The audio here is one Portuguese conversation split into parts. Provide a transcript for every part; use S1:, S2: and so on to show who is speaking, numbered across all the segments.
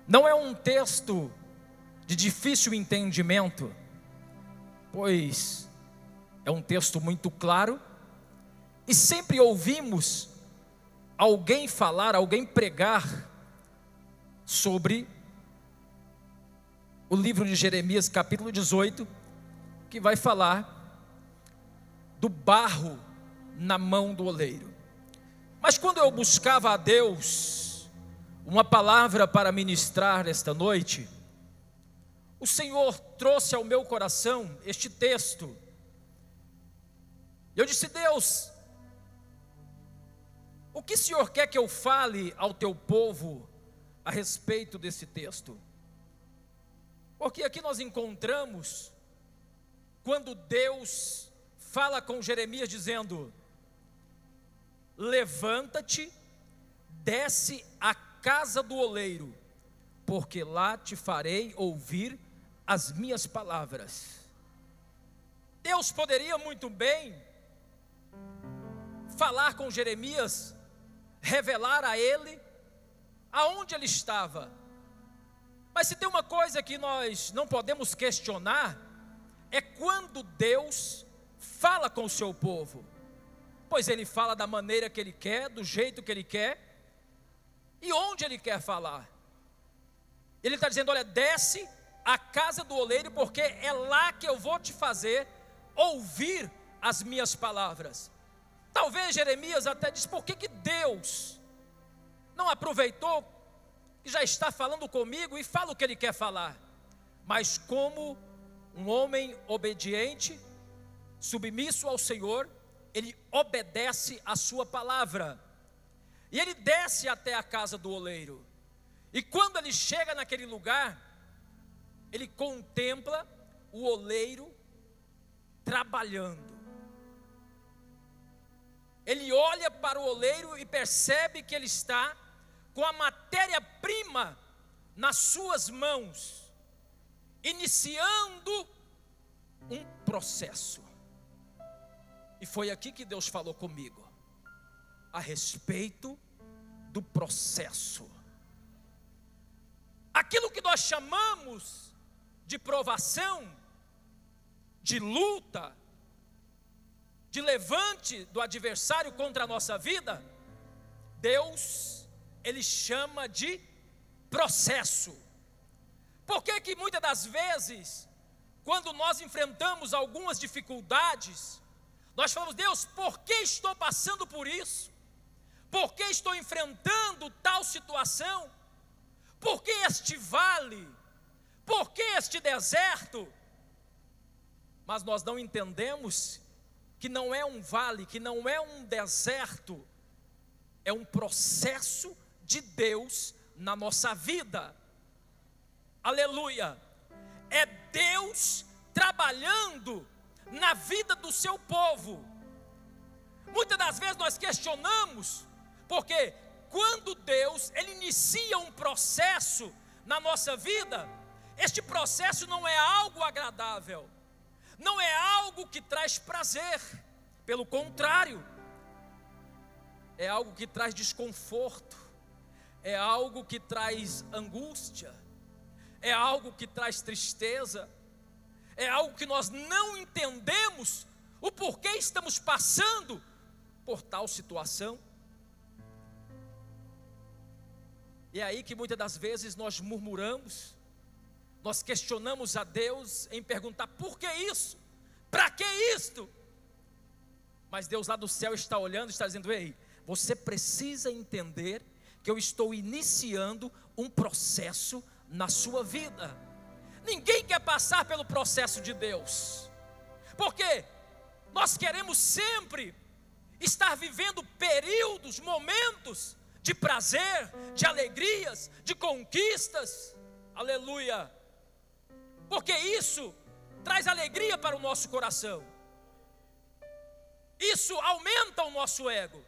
S1: Não é um texto de difícil entendimento, pois é um texto muito claro, e sempre ouvimos alguém falar, alguém pregar sobre o livro de Jeremias, capítulo 18, que vai falar do barro na mão do oleiro. Mas quando eu buscava a Deus uma palavra para ministrar esta noite, o Senhor trouxe ao meu coração este texto. Eu disse: Deus, o que o Senhor quer que eu fale ao teu povo a respeito desse texto? Porque aqui nós encontramos, quando Deus fala com Jeremias dizendo: levanta-te, desce à casa do oleiro, porque lá te farei ouvir as minhas palavras. Deus poderia muito bem falar com Jeremias, revelar a ele aonde ele estava. Mas se tem uma coisa que nós não podemos questionar, é quando Deus fala com o seu povo. Pois ele fala da maneira que ele quer, do jeito que ele quer, e onde ele quer falar. Ele está dizendo: olha, desce à casa do oleiro, porque é lá que eu vou te fazer ouvir as minhas palavras. Talvez Jeremias até disse: por que Deus não aproveitou que já está falando comigo e fala o que ele quer falar? Mas como um homem obediente, submisso ao Senhor, ele obedece a sua palavra, e ele desce até a casa do oleiro. E quando ele chega naquele lugar, ele contempla o oleiro trabalhando. Ele olha para o oleiro e percebe que ele está com a matéria-prima nas suas mãos, iniciando um processo. E foi aqui que Deus falou comigo, a respeito do processo. Aquilo que nós chamamos de provação, de luta, de levante do adversário contra a nossa vida, Deus, ele chama de processo. Por que que muitas das vezes, quando nós enfrentamos algumas dificuldades, nós falamos: Deus, por que estou passando por isso? Por que estou enfrentando tal situação? Por que este vale? Por que este deserto? Mas nós não entendemos que não é um vale, que não é um deserto, é um processo de Deus na nossa vida. Aleluia! É Deus trabalhando na vida do seu povo. Muitas das vezes nós questionamos, porque quando Deus, ele inicia um processo na nossa vida, este processo não é algo agradável, não é algo que traz prazer, pelo contrário, é algo que traz desconforto, é algo que traz angústia, é algo que traz tristeza, é algo que nós não entendemos o porquê estamos passando por tal situação. E é aí que muitas das vezes nós murmuramos, nós questionamos a Deus em perguntar: por que isso? Para que isto? Mas Deus lá do céu está olhando e está dizendo: ei, você precisa entender que eu estou iniciando um processo na sua vida. Ninguém quer passar pelo processo de Deus, porque nós queremos sempre estar vivendo períodos, momentos de prazer, de alegrias, de conquistas. Aleluia! Porque isso traz alegria para o nosso coração, isso aumenta o nosso ego.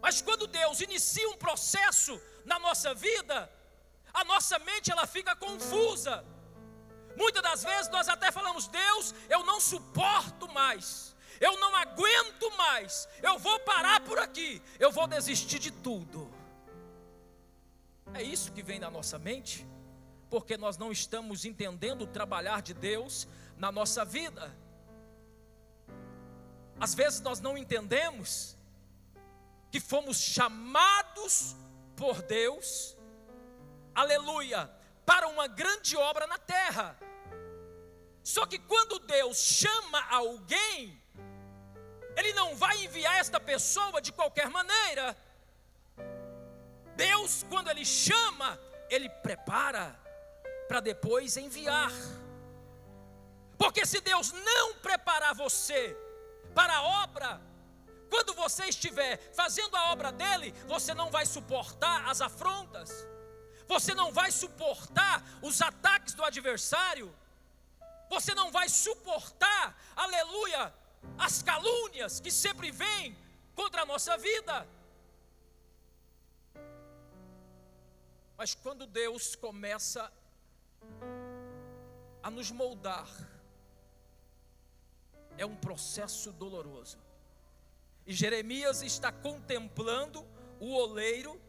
S1: Mas quando Deus inicia um processo na nossa vida, a nossa mente ela fica confusa. Muitas das vezes nós até falamos: Deus, eu não suporto mais, eu não aguento mais, eu vou parar por aqui, eu vou desistir de tudo. É isso que vem na nossa mente, porque nós não estamos entendendo o trabalhar de Deus na nossa vida. Às vezes nós não entendemos que fomos chamados por Deus, aleluia, para uma grande obra na terra. Só que quando Deus chama alguém, Ele não vai enviar esta pessoa de qualquer maneira. Deus, quando Ele chama, Ele prepara para depois enviar. Porque se Deus não preparar você para a obra, quando você estiver fazendo a obra dele, você não vai suportar as afrontas, você não vai suportar os ataques do adversário, você não vai suportar, aleluia, as calúnias que sempre vêm contra a nossa vida. Mas quando Deus começa a nos moldar, é um processo doloroso. E Jeremias está contemplando o oleiro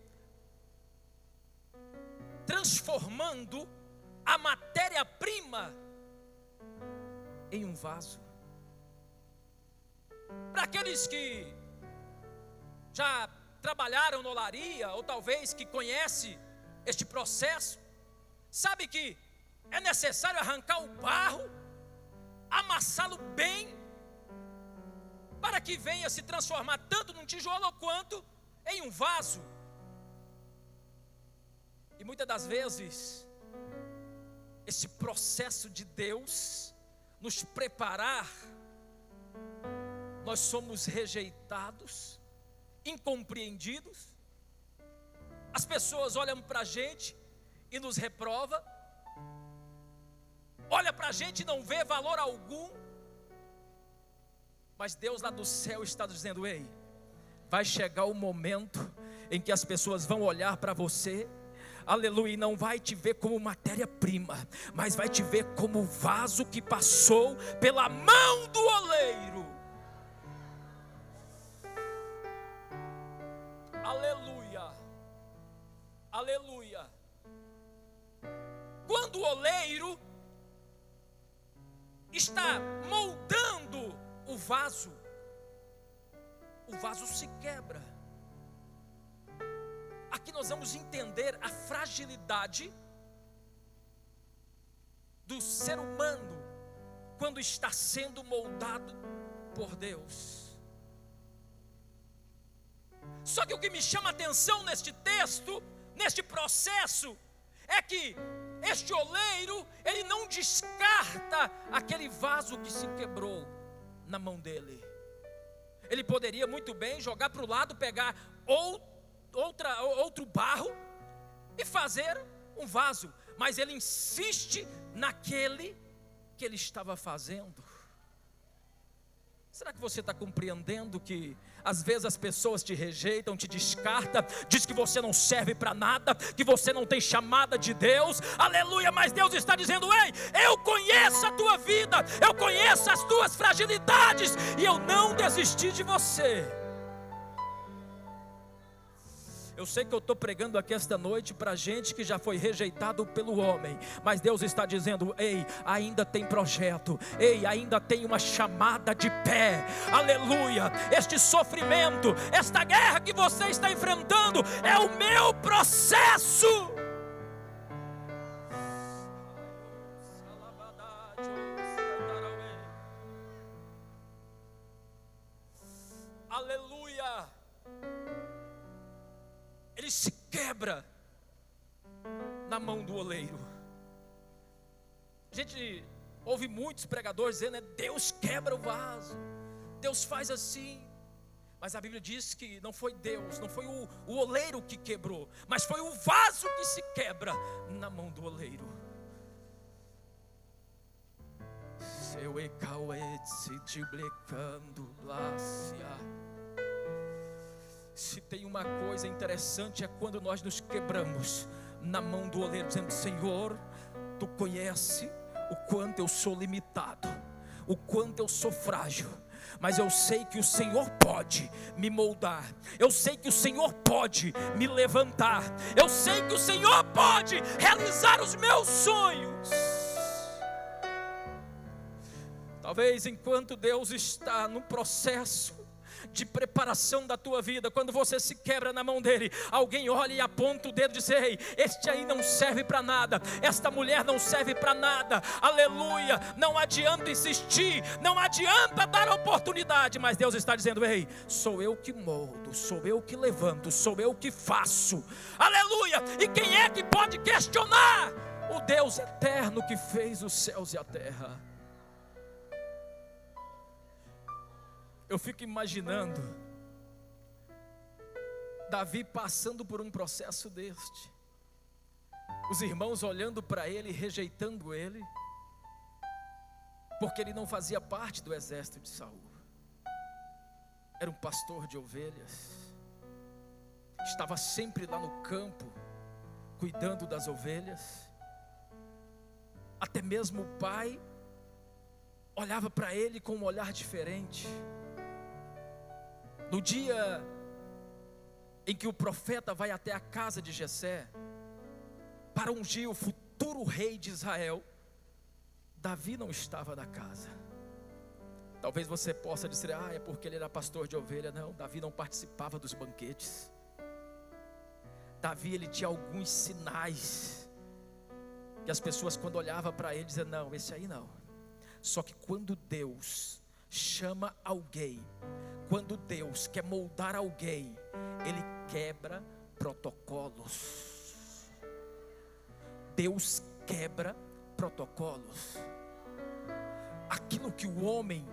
S1: transformando a matéria-prima em um vaso. Para aqueles que já trabalharam na olaria, ou talvez que conhecem este processo, sabe que é necessário arrancar o barro, amassá-lo bem, para que venha se transformar tanto num tijolo quanto em um vaso. E muitas das vezes, esse processo de Deus nos preparar, nós somos rejeitados, incompreendidos. As pessoas olham para a gente e nos reprova, olha para a gente e não vê valor algum. Mas Deus lá do céu está dizendo: ei, vai chegar o momento em que as pessoas vão olhar para você, aleluia, e não vai te ver como matéria-prima, mas vai te ver como vaso que passou pela mão do oleiro. Aleluia, aleluia. Quando o oleiro está moldando o vaso se quebra. Aqui nós vamos entender a fragilidade do ser humano quando está sendo moldado por Deus. Só que o que me chama a atenção neste texto, neste processo, é que este oleiro, ele não descarta aquele vaso que se quebrou na mão dele. Ele poderia muito bem jogar para o lado, pegar outro barro e fazer um vaso, mas ele insiste naquele que ele estava fazendo. Será que você está compreendendo que às vezes as pessoas te rejeitam, te descartam, diz que você não serve para nada, que você não tem chamada de Deus, aleluia, mas Deus está dizendo: ei, eu conheço a tua vida, eu conheço as tuas fragilidades, e eu não desisti de você. Eu sei que eu estou pregando aqui esta noite para gente que já foi rejeitado pelo homem, mas Deus está dizendo: ei, ainda tem projeto, ei, ainda tem uma chamada de pé, aleluia. Este sofrimento, esta guerra que você está enfrentando é o meu processo. Aleluia. Ele se quebra na mão do oleiro. A gente ouve muitos pregadores dizendo, né, Deus quebra o vaso, Deus faz assim. Mas a Bíblia diz que não foi Deus, não foi o oleiro que quebrou, mas foi o vaso que se quebra na mão do oleiro. Seu Se tem uma coisa interessante, é quando nós nos quebramos na mão do oleiro, dizendo: Senhor, Tu conhece o quanto eu sou limitado, o quanto eu sou frágil, mas eu sei que o Senhor pode me moldar, eu sei que o Senhor pode me levantar, eu sei que o Senhor pode realizar os meus sonhos. Talvez enquanto Deus está no processo de preparação da tua vida, quando você se quebra na mão dele, alguém olha e aponta o dedo e diz: ei, este aí não serve para nada, esta mulher não serve para nada, aleluia, não adianta insistir, não adianta dar oportunidade, mas Deus está dizendo: ei, sou eu que moldo, sou eu que levanto, sou eu que faço, aleluia. E quem é que pode questionar? O Deus eterno que fez os céus e a terra. Eu fico imaginando Davi passando por um processo deste, os irmãos olhando para ele, rejeitando ele, porque ele não fazia parte do exército de Saul. Era um pastor de ovelhas, estava sempre lá no campo, cuidando das ovelhas. Até mesmo o pai olhava para ele com um olhar diferente. No dia em que o profeta vai até a casa de Jessé para ungir o futuro rei de Israel, Davi não estava na casa. Talvez você possa dizer: ah, é porque ele era pastor de ovelha. Não, Davi não participava dos banquetes. Davi, ele tinha alguns sinais que as pessoas, quando olhavam para ele, diziam: não, esse aí não. Só que quando Deus chama alguém, quando Deus quer moldar alguém, Ele quebra protocolos. Deus quebra protocolos. Aquilo que o homem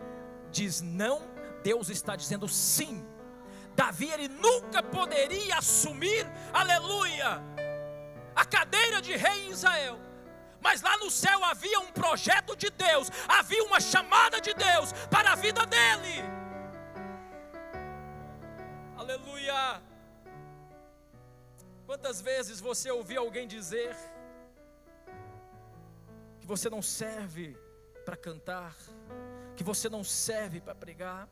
S1: diz não, Deus está dizendo sim. Davi, ele nunca poderia assumir, aleluia, a cadeira de rei em Israel. Mas lá no céu havia um projeto de Deus, havia uma chamada de Deus para a vida dele. Aleluia. Quantas vezes você ouviu alguém dizer que você não serve para cantar, que você não serve para pregar,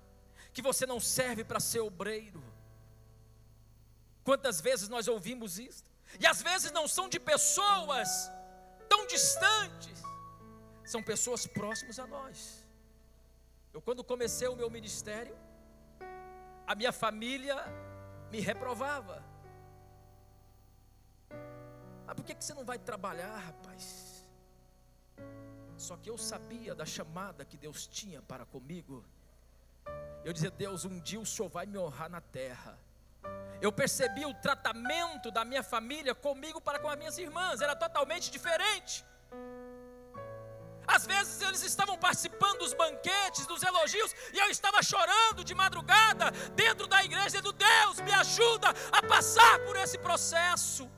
S1: que você não serve para ser obreiro? Quantas vezes nós ouvimos isso? E às vezes não são de pessoas tão distantes, são pessoas próximas a nós. Eu, quando comecei o meu ministério, a minha família me reprovava: mas por que você não vai trabalhar, rapaz? Só que eu sabia da chamada que Deus tinha para comigo. Eu dizia: Deus, um dia o Senhor vai me honrar na terra. Eu percebi o tratamento da minha família comigo para com as minhas irmãs, era totalmente diferente. Às vezes eles estavam participando dos banquetes, dos elogios, e eu estava chorando de madrugada dentro da igreja, dizendo: Deus, me ajuda a passar por esse processo.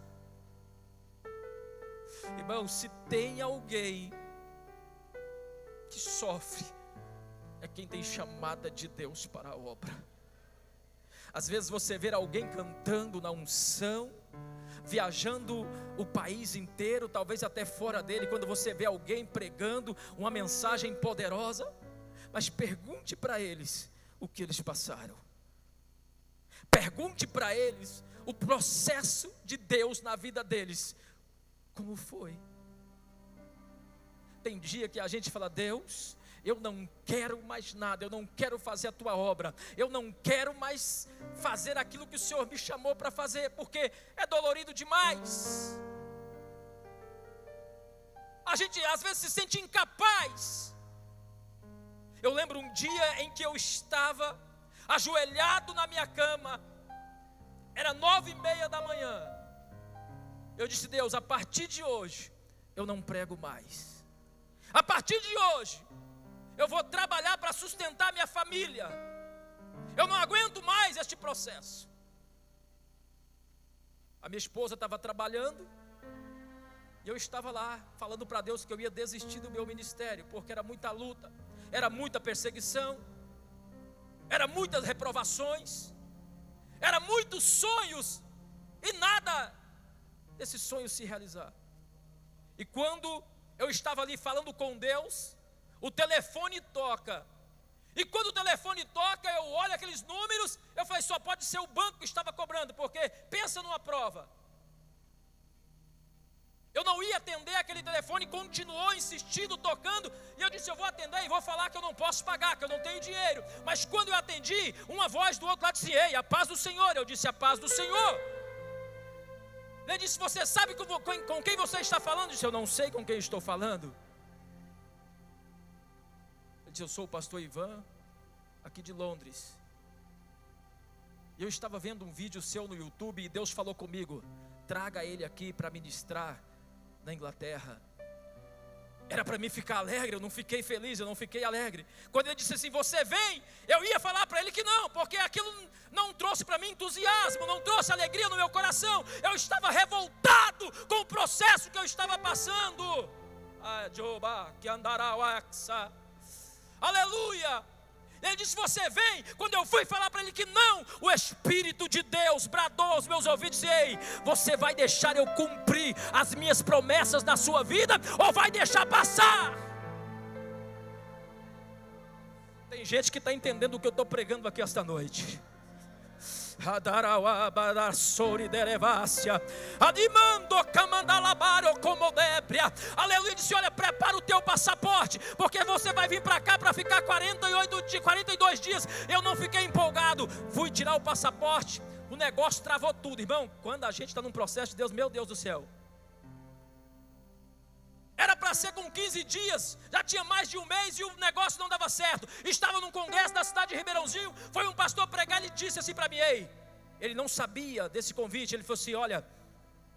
S1: Irmão, se tem alguém que sofre, é quem tem chamada de Deus para a obra. Às vezes você vê alguém cantando na unção, viajando o país inteiro, talvez até fora dele, quando você vê alguém pregando uma mensagem poderosa, mas pergunte para eles o que eles passaram. Pergunte para eles o processo de Deus na vida deles, como foi. Tem dia que a gente fala: Deus, eu não quero mais nada, eu não quero fazer a tua obra, eu não quero mais fazer aquilo que o Senhor me chamou para fazer, porque é dolorido demais. A gente às vezes se sente incapaz. Eu lembro um dia em que eu estava ajoelhado na minha cama, era 9:30 da manhã. Eu disse: Deus, a partir de hoje eu não prego mais. A partir de hoje eu vou trabalhar para sustentar minha família. Eu não aguento mais este processo. A minha esposa estava trabalhando e eu estava lá falando para Deus que eu ia desistir do meu ministério, porque era muita luta, era muita perseguição, era muitas reprovações, era muitos sonhos e nada desses sonhos se realizar. E quando eu estava ali falando com Deus, o telefone toca E quando o telefone toca, eu olho aqueles números, eu falei, só pode ser o banco que estava cobrando, porque pensa numa prova. Eu não ia atender aquele telefone, continuou insistindo, tocando, e eu disse, eu vou atender e vou falar que eu não posso pagar, que eu não tenho dinheiro. Mas quando eu atendi, uma voz do outro lado disse, ei, a paz do Senhor. Eu disse, a paz do Senhor. Ele disse, você sabe com quem você está falando? Eu disse, eu não sei com quem estou falando. Ele disse, eu sou o pastor Ivan, aqui de Londres. E eu estava vendo um vídeo seu no YouTube e Deus falou comigo, traga ele aqui para ministrar na Inglaterra. Era para mim ficar alegre, eu não fiquei feliz, eu não fiquei alegre. Quando ele disse assim, você vem, eu ia falar para ele que não, porque aquilo não trouxe para mim entusiasmo, não trouxe alegria no meu coração. Eu estava revoltado com o processo que eu estava passando. Aleluia. Ele disse, você vem. Quando eu fui falar para ele que não, o Espírito de Deus bradou aos meus ouvidos, ei, você vai deixar eu cumprir as minhas promessas na sua vida, ou vai deixar passar? Tem gente que está entendendo o que eu estou pregando aqui esta noite. Aleluia, disse, olha, prepara o teu passaporte, porque você vai vir para cá para ficar 42 dias. Eu não fiquei empolgado, fui tirar o passaporte, o negócio travou tudo, irmão. Quando a gente está num processo de Deus, meu Deus do céu, era para ser com 15 dias, já tinha mais de um mês e o negócio não dava certo. Estava num congresso da cidade de Ribeirãozinho, foi um pastor pregar e disse assim para mim, ei, ele não sabia desse convite, ele falou assim, olha,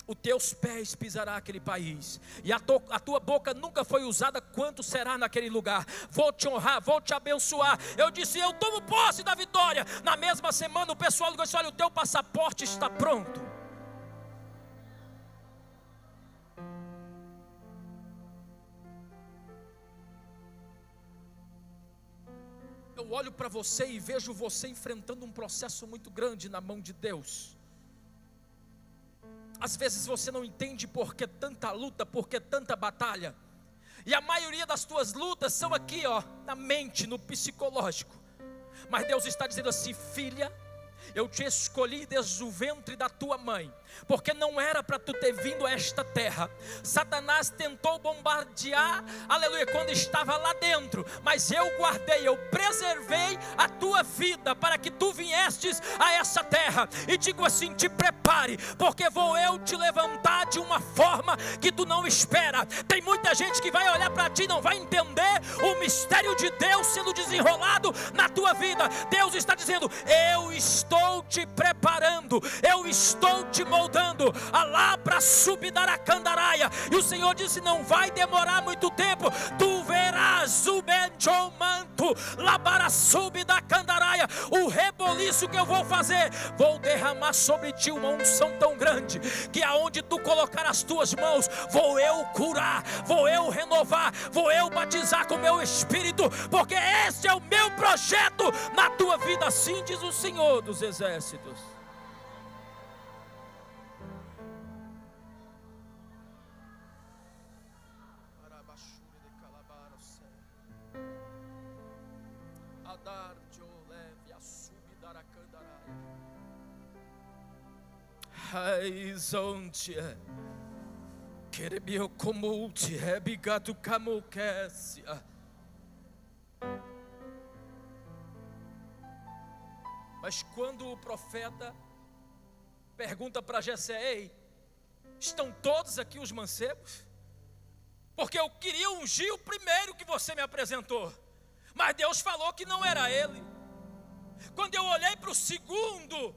S1: os teus pés pisará aquele país, e a tua boca nunca foi usada quanto será naquele lugar. Vou te honrar, vou te abençoar. Eu disse, eu tomo posse da vitória. Na mesma semana o pessoal disse, olha, o teu passaporte está pronto. Eu olho para você e vejo você enfrentando um processo muito grande na mão de Deus. Às vezes você não entende por que tanta luta, por que tanta batalha. E a maioria das tuas lutas são aqui, ó, na mente, no psicológico. Mas Deus está dizendo assim, filha, eu te escolhi desde o ventre da tua mãe, porque não era para tu ter vindo a esta terra. Satanás tentou bombardear, aleluia, quando estava lá dentro, mas eu guardei, eu preservei a tua vida, para que tu viestes a essa terra. E digo assim, te prepare, porque vou eu te levantar de uma forma que tu não espera. Tem muita gente que vai olhar para ti e não vai entender o mistério de Deus sendo desenrolado na tua vida. Deus está dizendo, eu estou te preparando, eu estou te moldando, alá para subir da candaraia. E o Senhor disse, não vai demorar muito tempo, tu verás o benjomanto, lá para subir da candaraia, o reboliço que eu vou fazer. Vou derramar sobre ti uma unção tão grande, que aonde tu colocar as tuas mãos, vou eu curar, vou eu renovar, vou eu batizar com o meu Espírito, porque esse é o meu projeto na tua vida, assim diz o Senhor dos Exércitos. Raizonte querebio comulte rebigato camuquesia. Mas quando o profeta pergunta para Jessé, ei, estão todos aqui os mancebos? Porque eu queria ungir o primeiro que você me apresentou, mas Deus falou que não era ele. Quando eu olhei para o segundo,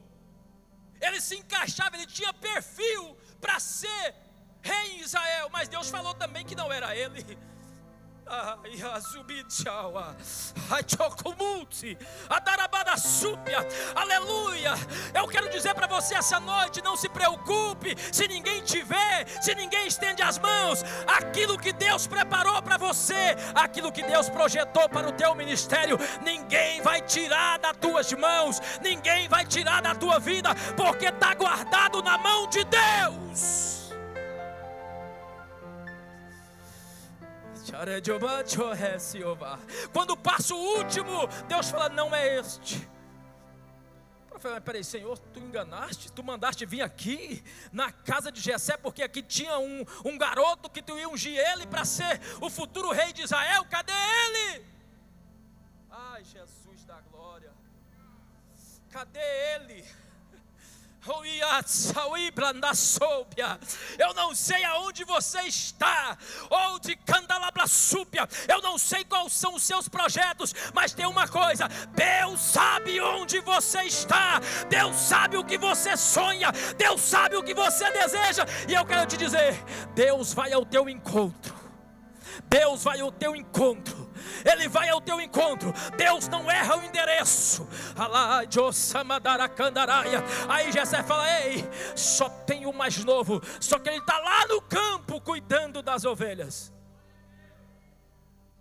S1: ele se encaixava, ele tinha perfil para ser rei em Israel, mas Deus falou também que não era ele. Aleluia. Eu quero dizer para você essa noite, não se preocupe se ninguém te vê, se ninguém estende as mãos. Aquilo que Deus preparou para você, aquilo que Deus projetou para o teu ministério, ninguém vai tirar das tuas mãos, ninguém vai tirar da tua vida, porque está guardado na mão de Deus. Quando passa o último, Deus fala: não é este. Eu falei: mas peraí, Senhor, tu enganaste? Tu mandaste vir aqui na casa de Jessé, porque aqui tinha um garoto que tu ia ungir ele para ser o futuro rei de Israel. Cadê ele? Ai, Jesus da glória, cadê ele? Eu não sei aonde você está, ou de Candalabra Súpia, eu não sei quais são os seus projetos, mas tem uma coisa: Deus sabe onde você está, Deus sabe o que você sonha, Deus sabe o que você deseja, e eu quero te dizer: Deus vai ao teu encontro, Deus vai ao teu encontro, Ele vai ao teu encontro. Deus não erra o endereço. Aí Jessé fala: ei, só tem o mais novo, só que ele está lá no campo cuidando das ovelhas.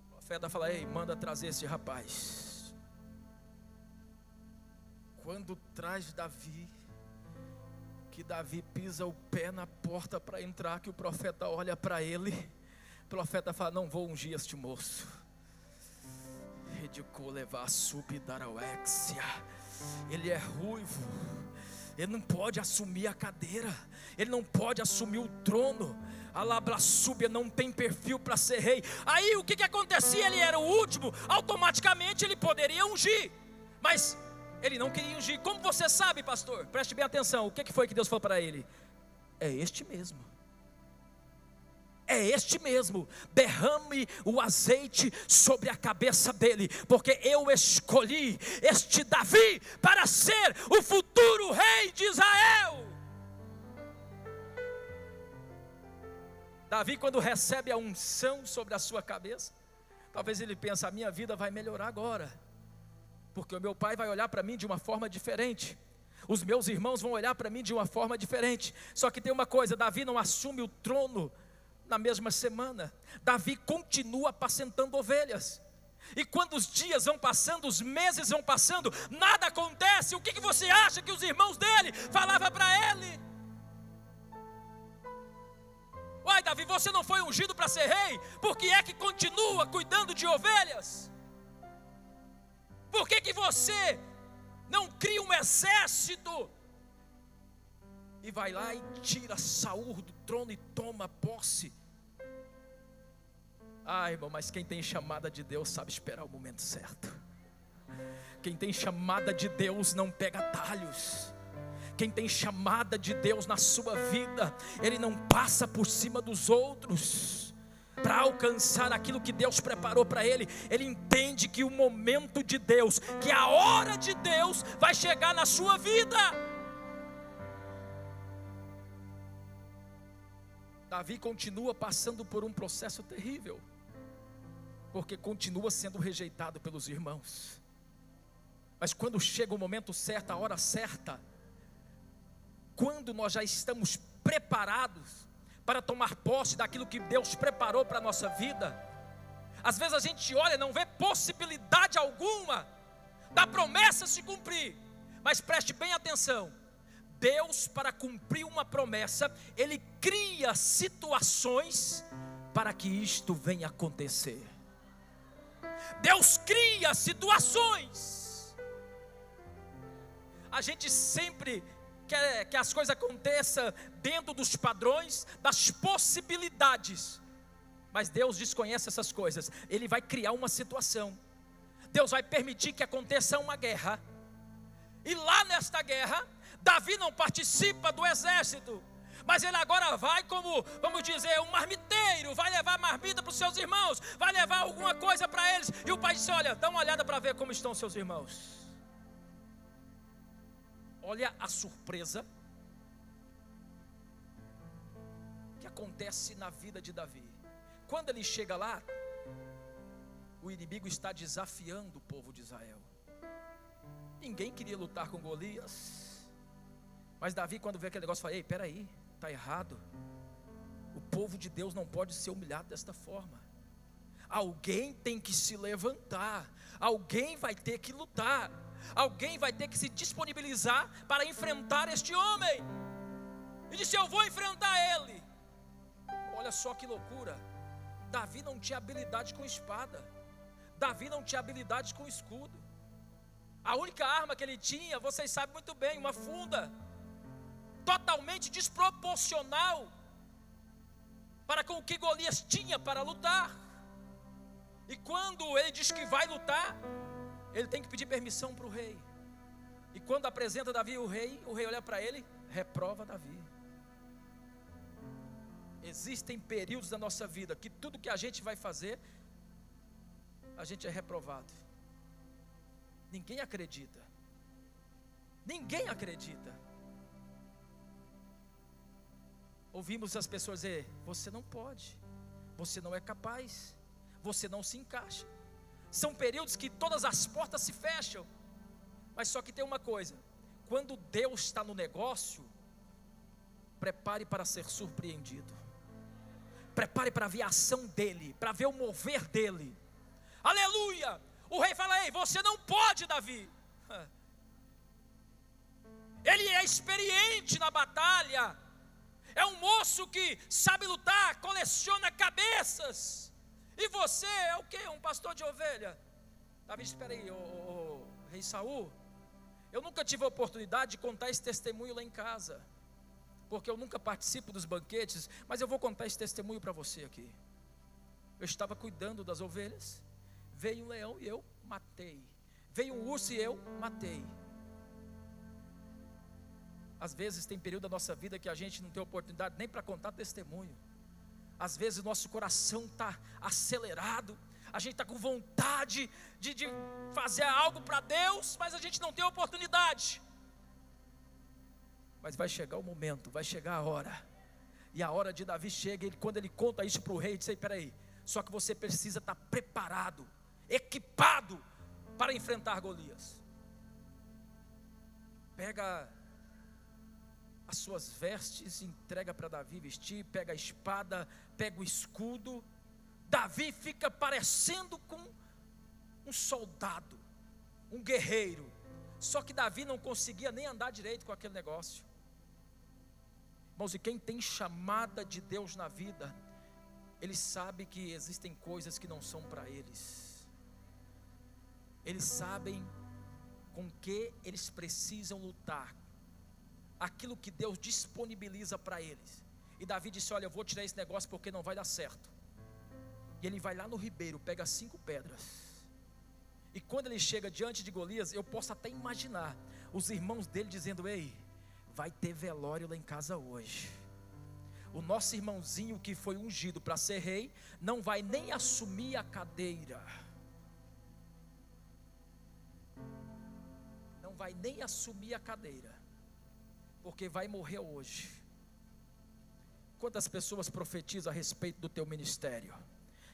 S1: O profeta fala: ei, manda trazer esse rapaz. Quando traz Davi, que Davi pisa o pé na porta para entrar, que o profeta olha para ele, o profeta fala: não vou ungir este moço. Ele é ruivo, ele não pode assumir a cadeira, ele não pode assumir o trono. A Labrassúbia não tem perfil para ser rei. Aí o que acontecia? Ele era o último, automaticamente ele poderia ungir, mas ele não queria ungir. Como você sabe, pastor? Preste bem atenção. O que foi que Deus falou para ele? É este mesmo. É este mesmo, derrame o azeite sobre a cabeça dele, porque eu escolhi este Davi para ser o futuro rei de Israel. Davi, quando recebe a unção sobre a sua cabeça, talvez ele pense: a minha vida vai melhorar agora, porque o meu pai vai olhar para mim de uma forma diferente, os meus irmãos vão olhar para mim de uma forma diferente. Só que tem uma coisa: Davi não assume o trono na mesma semana. Davi continua apacentando ovelhas, e quando os dias vão passando, os meses vão passando, nada acontece. O que você acha que os irmãos dele falavam para ele? Uai, Davi, você não foi ungido para ser rei? Por que é que continua cuidando de ovelhas? Por que você não cria um exército e vai lá e tira Saul do trono e toma posse? Ah, irmão, mas quem tem chamada de Deus sabe esperar o momento certo. Quem tem chamada de Deus não pega atalhos. Quem tem chamada de Deus na sua vida, ele não passa por cima dos outros para alcançar aquilo que Deus preparou para ele. Ele entende que o momento de Deus, que a hora de Deus vai chegar na sua vida. Davi continua passando por um processo terrível, porque continua sendo rejeitado pelos irmãos. Mas quando chega o momento certo, a hora certa, quando nós já estamos preparados para tomar posse daquilo que Deus preparou para a nossa vida, às vezes a gente olha e não vê possibilidade alguma da promessa se cumprir. Mas preste bem atenção: Deus, para cumprir uma promessa, Ele cria situações para que isto venha acontecer. Deus cria situações. A gente sempre quer que as coisas aconteçam dentro dos padrões, das possibilidades, mas Deus desconhece essas coisas. Ele vai criar uma situação. Deus vai permitir que aconteça uma guerra, e lá nesta guerra, Davi não participa do exército, mas ele agora vai como, vamos dizer, um marmiteiro, vai levar marmita para os seus irmãos, vai levar alguma coisa para eles, e o pai disse: olha, dá uma olhada para ver como estão seus irmãos. Olha a surpresa que acontece na vida de Davi. Quando ele chega lá, o inimigo está desafiando o povo de Israel. Ninguém queria lutar com Golias, mas Davi, quando vê aquele negócio, fala: ei, peraí, está errado. O povo de Deus não pode ser humilhado desta forma. Alguém tem que se levantar, alguém vai ter que lutar, alguém vai ter que se disponibilizar para enfrentar este homem. E disse: eu vou enfrentar ele. Olha só que loucura. Davi não tinha habilidade com espada, Davi não tinha habilidade com escudo. A única arma que ele tinha, vocês sabem muito bem, uma funda, totalmente desproporcional para com o que Golias tinha para lutar. E quando ele diz que vai lutar, ele tem que pedir permissão para o rei. E quando apresenta Davi o rei olha para ele, reprova Davi. Existem períodos da nossa vida que tudo que a gente vai fazer, a gente é reprovado. Ninguém acredita. Ninguém acredita. Ouvimos as pessoas dizer: você não pode, você não é capaz, você não se encaixa. São períodos que todas as portas se fecham. Mas só que tem uma coisa: quando Deus está no negócio, prepare para ser surpreendido. Prepare para ver a ação dele, para ver o mover dele. Aleluia! O rei fala: ei, você não pode, Davi. Ele é experiente na batalha, é um moço que sabe lutar, coleciona cabeças. E você é o quê? Um pastor de ovelha? Davi, espera aí, rei Saul, eu nunca tive a oportunidade de contar esse testemunho lá em casa, porque eu nunca participo dos banquetes, mas eu vou contar esse testemunho para você aqui. Eu estava cuidando das ovelhas, veio um leão e eu matei, veio um urso e eu matei. Às vezes tem período da nossa vida que a gente não tem oportunidade nem para contar testemunho. Às vezes o nosso coração está acelerado, a gente está com vontade de fazer algo para Deus, mas a gente não tem oportunidade. Mas vai chegar o momento, vai chegar a hora. E a hora de Davi chega, quando ele conta isso para o rei, ele diz: espera aí, só que você precisa estar preparado, equipado para enfrentar Golias. Pega as suas vestes, entrega para Davi vestir, pega a espada, pega o escudo. Davi fica parecendo com um soldado, um guerreiro. Só que Davi não conseguia nem andar direito com aquele negócio. Irmãos, e quem tem chamada de Deus na vida, ele sabe que existem coisas que não são para eles. Eles sabem com que eles precisam lutar, aquilo que Deus disponibiliza para eles. E Davi disse: olha, eu vou tirar esse negócio porque não vai dar certo. E ele vai lá no ribeiro, pega 5 pedras. E quando ele chega diante de Golias, eu posso até imaginar os irmãos dele dizendo: ei, vai ter velório lá em casa hoje. O nosso irmãozinho que foi ungido para ser rei, não vai nem assumir a cadeira. Não vai nem assumir a cadeira, porque vai morrer hoje. Quantas pessoas profetizam a respeito do teu ministério?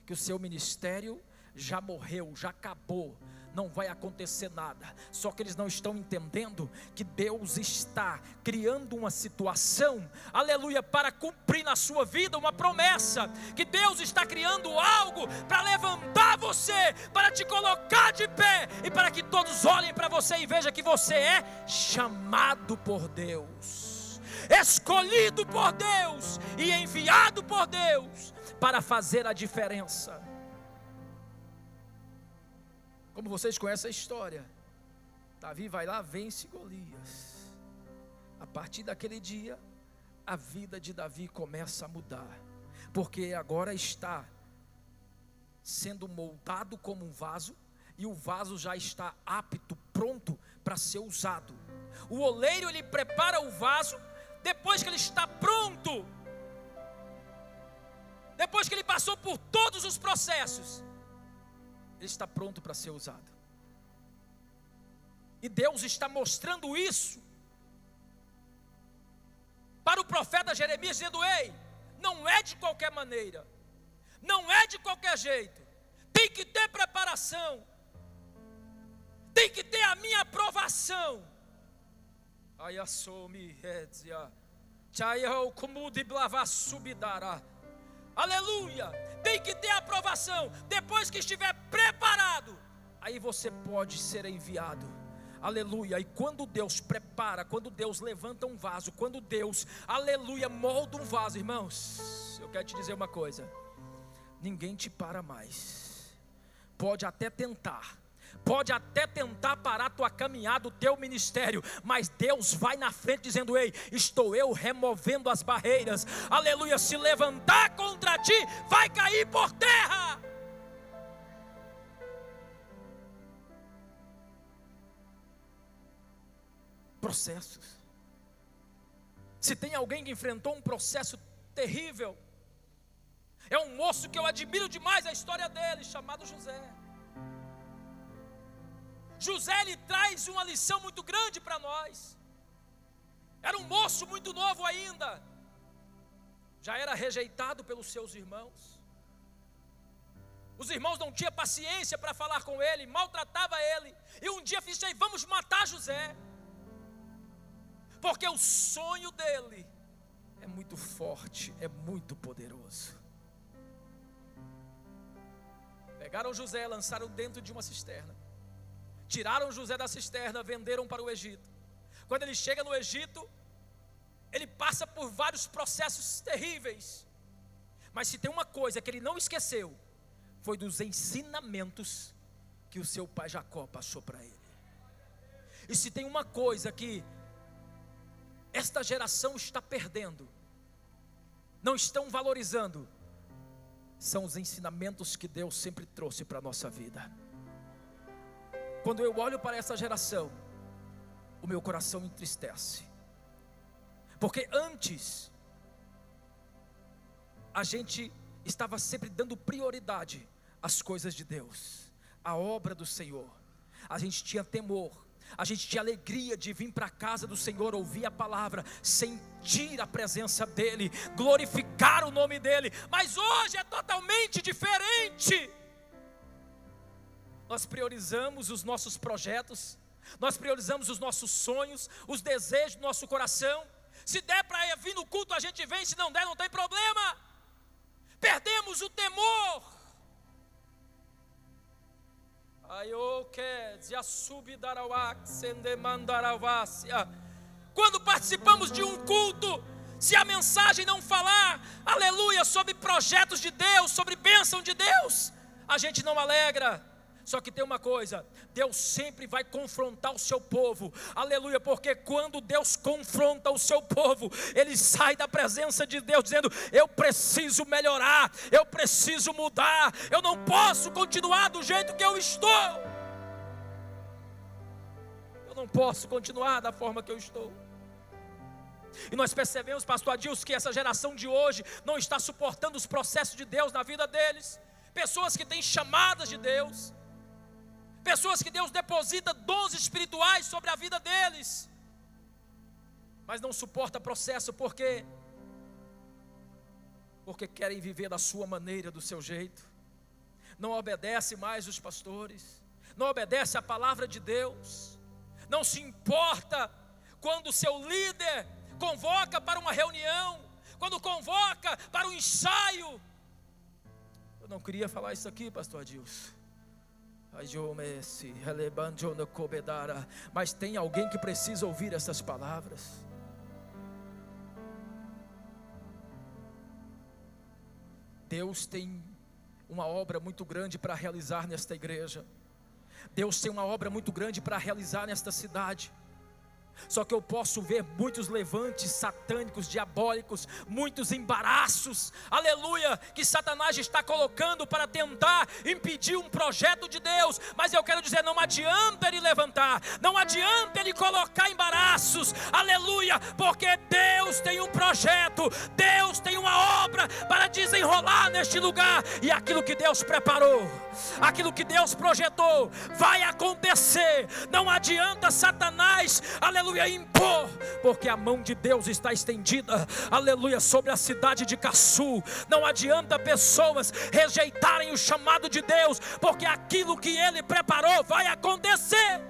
S1: Que o seu ministério já morreu, já acabou, não vai acontecer nada. Só que eles não estão entendendo que Deus está criando uma situação, aleluia, para cumprir na sua vida uma promessa. Que Deus está criando algo para levantar você, para te colocar de pé, e para que todos olhem para você e vejam que você é chamado por Deus, escolhido por Deus e enviado por Deus para fazer a diferença. Como vocês conhecem a história, Davi vai lá, vence Golias. A partir daquele dia, a vida de Davi começa a mudar, porque agora está sendo moldado como um vaso, e o vaso já está apto, pronto para ser usado. O oleiro, ele prepara o vaso, depois que ele está pronto, depois que ele passou por todos os processos, ele está pronto para ser usado. E Deus está mostrando isso para o profeta Jeremias, dizendo: ei, não é de qualquer maneira, não é de qualquer jeito, tem que ter preparação, tem que ter a minha aprovação. Aleluia, tem que ter aprovação. Depois que estiver preparado, aí você pode ser enviado. Aleluia. E quando Deus prepara, quando Deus levanta um vaso, quando Deus, aleluia, molda um vaso, irmãos, eu quero te dizer uma coisa: ninguém te para mais. Pode até tentar parar tua caminhada, o teu ministério, mas Deus vai na frente dizendo: ei, estou eu removendo as barreiras. Aleluia. Se levantar contra ti, vai cair por terra. Processos. Se tem alguém que enfrentou um processo terrível, é um moço que eu admiro demais a história dele, chamado José. José, ele traz uma lição muito grande para nós. Era um moço muito novo ainda, já era rejeitado pelos seus irmãos. Os irmãos não tinham paciência para falar com ele, maltratava ele. E um dia disse: vamos matar José, porque o sonho dele é muito forte, é muito poderoso. Pegaram José, lançaram dentro de uma cisterna, tiraram José da cisterna, venderam para o Egito. Quando ele chega no Egito, ele passa por vários processos terríveis, mas se tem uma coisa que ele não esqueceu, foi dos ensinamentos que o seu pai Jacó passou para ele. E se tem uma coisa que esta geração está perdendo, não estão valorizando, são os ensinamentos que Deus sempre trouxe para a nossa vida. Quando eu olho para essa geração, o meu coração entristece, porque antes a gente estava sempre dando prioridade às coisas de Deus, à obra do Senhor. A gente tinha temor, a gente tinha alegria de vir para a casa do Senhor, ouvir a palavra, sentir a presença dEle, glorificar o nome dEle. Mas hoje é totalmente diferente. Nós priorizamos os nossos projetos, nós priorizamos os nossos sonhos, os desejos do nosso coração. Se der para vir no culto, a gente vem, se não der, não tem problema. Perdemos o temor. Quando participamos de um culto, se a mensagem não falar, aleluia, sobre projetos de Deus, sobre bênção de Deus, a gente não alegra. Só que tem uma coisa, Deus sempre vai confrontar o seu povo, aleluia, porque quando Deus confronta o seu povo, ele sai da presença de Deus dizendo: eu preciso melhorar, eu preciso mudar, eu não posso continuar do jeito que eu estou, eu não posso continuar da forma que eu estou. E nós percebemos, pastor Adilson, que essa geração de hoje não está suportando os processos de Deus na vida deles. Pessoas que têm chamadas de Deus, pessoas que Deus deposita dons espirituais sobre a vida deles, mas não suporta processo, porque querem viver da sua maneira, do seu jeito. Não obedece mais os pastores, não obedece a palavra de Deus, não se importa quando o seu líder convoca para uma reunião, quando convoca para um ensaio. Eu não queria falar isso aqui, pastor Adilson, mas tem alguém que precisa ouvir essas palavras. Deus tem uma obra muito grande para realizar nesta igreja. Deus tem uma obra muito grande para realizar nesta cidade. Só que eu posso ver muitos levantes satânicos, diabólicos, muitos embaraços, aleluia, que Satanás está colocando para tentar impedir um projeto de Deus. Mas eu quero dizer, não adianta ele levantar, não adianta ele colocar embaraços, aleluia, porque Deus tem um projeto, Deus tem uma obra para desenrolar neste lugar. E aquilo que Deus preparou, aquilo que Deus projetou, vai acontecer. Não adianta Satanás, aleluia, impor, porque a mão de Deus está estendida, aleluia, sobre a cidade de Caçu. Não adianta pessoas rejeitarem o chamado de Deus, porque aquilo que Ele preparou vai acontecer.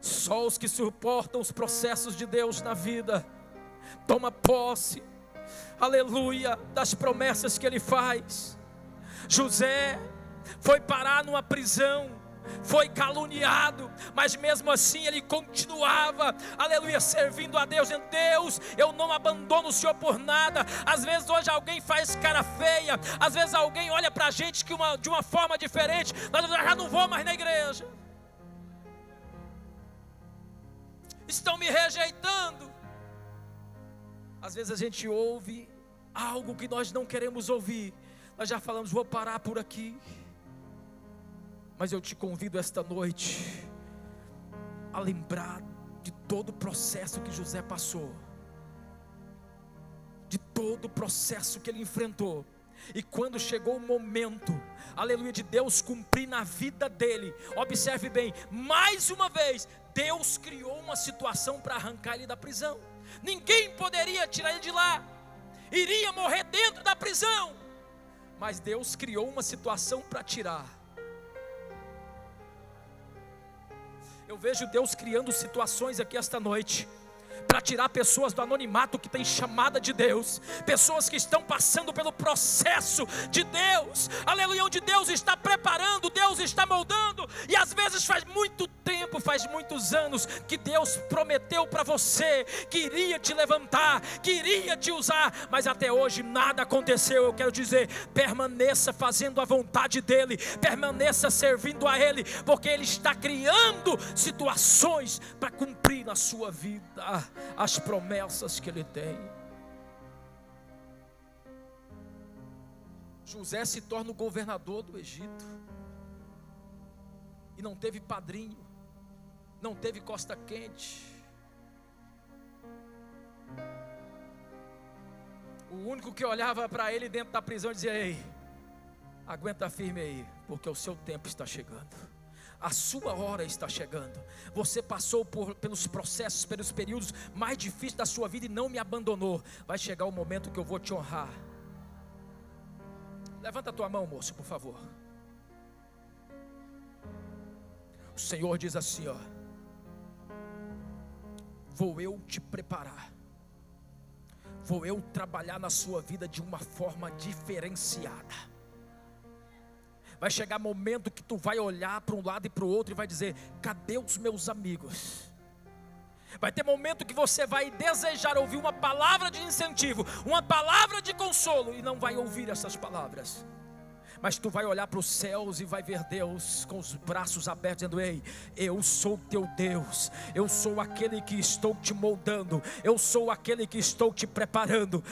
S1: Só os que suportam os processos de Deus na vida toma posse, aleluia, das promessas que Ele faz. José foi parar numa prisão, foi caluniado, mas mesmo assim ele continuava, aleluia, servindo a Deus, dizendo: Deus, eu não abandono o Senhor por nada. Às vezes hoje alguém faz cara feia, às vezes alguém olha para a gente de uma forma diferente, nós já não vou mais na igreja, estão me rejeitando. Às vezes a gente ouve algo que nós não queremos ouvir, nós já falamos: vou parar por aqui. Mas eu te convido esta noite a lembrar de todo o processo que José passou, de todo o processo que ele enfrentou. E quando chegou o momento, aleluia, de Deus cumprir na vida dele, observe bem, mais uma vez, Deus criou uma situação para arrancar ele da prisão. Ninguém poderia tirar ele de lá, iria morrer dentro da prisão, mas Deus criou uma situação para tirar. Eu vejo Deus criando situações aqui esta noite, para tirar pessoas do anonimato que tem chamada de Deus, pessoas que estão passando pelo processo de Deus, aleluia, onde Deus está preparando, Deus está moldando, e às vezes faz muito tempo, faz muitos anos, que Deus prometeu para você, que iria te levantar, que iria te usar, mas até hoje nada aconteceu. Eu quero dizer, permaneça fazendo a vontade dEle, permaneça servindo a Ele, porque Ele está criando situações para cumprir na sua vida as promessas que Ele tem. José se torna o governador do Egito, e não teve padrinho, não teve costa quente. O único que olhava para ele dentro da prisão dizia: ei, aguenta firme aí, porque o seu tempo está chegando, a sua hora está chegando. Você passou pelos processos, pelos períodos mais difíceis da sua vida e não me abandonou. Vai chegar o momento que eu vou te honrar. Levanta a tua mão, moço, por favor. O Senhor diz assim, ó: vou eu te preparar, vou eu trabalhar na sua vida de uma forma diferenciada. Vai chegar momento que tu vai olhar para um lado e para o outro e vai dizer: cadê os meus amigos? Vai ter momento que você vai desejar ouvir uma palavra de incentivo, uma palavra de consolo, e não vai ouvir essas palavras. Mas tu vai olhar para os céus e vai ver Deus com os braços abertos, dizendo: ei, eu sou teu Deus, eu sou aquele que estou te moldando, eu sou aquele que estou te preparando.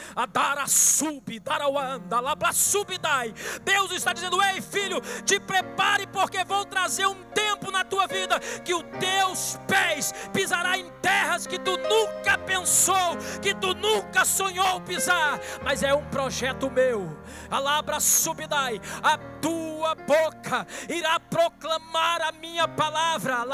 S1: Deus está dizendo: ei filho, te prepare, porque vou trazer um tempo na tua vida que os teus pés pisará em terras que tu nunca pensou, que tu nunca sonhou pisar, mas é um projeto meu. A tua boca irá proclamar a minha palavra.